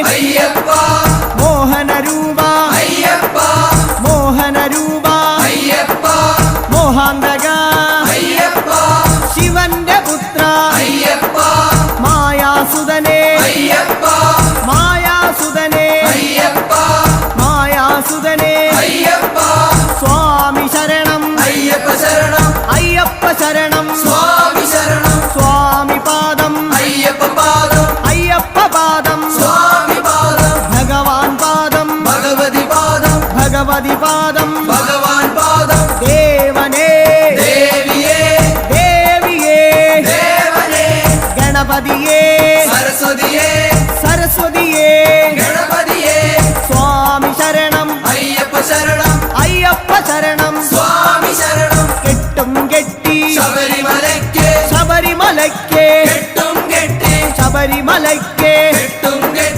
അയ്യപ്പ മോഹനരൂപ അയ്യപ്പ മോഹനരൂപ അയ്യപ്പ മോഹാന്തക അയ്യപ്പ ശിവന്റെ പുത്ര അയ്യപ്പ മായാസുതനേ അയ്യപ്പ മായാസുതനേ അയ്യപ്പ മായാസുതനേ അയ്യപ്പ സ്വാമി ശരണം അയ്യപ്പ ശരണം അയ്യപ്പ ശരണം സ്വാമി ശരണം സ്വാമി പാദം അയ്യപ്പ പാദം അയ്യപ്പ പാദം സ്വാമി പാദം ഭഗവാൻ പാദം ഭഗവതി പാദം ഭഗവതി പാദം ഭഗവാൻ പാദം ദേവനേ ദേവിയേ ദേവിയേ ദേവനേ ഗണപതിയേ സരസ്വതിയേ സരസ്വതിയേ ഗണപതിയേ സ്വാമി ശരണം അയ്യപ്പ ശരണം അയ്യപ്പ ശരണം സ്വാമി ശരണം കെട്ടും കെട്ടി ശബരിമലയ്ക്ക് ശബരിമലയ്ക്ക് കെട്ടും കെട്ടി ശബരിമലയ്ക്ക്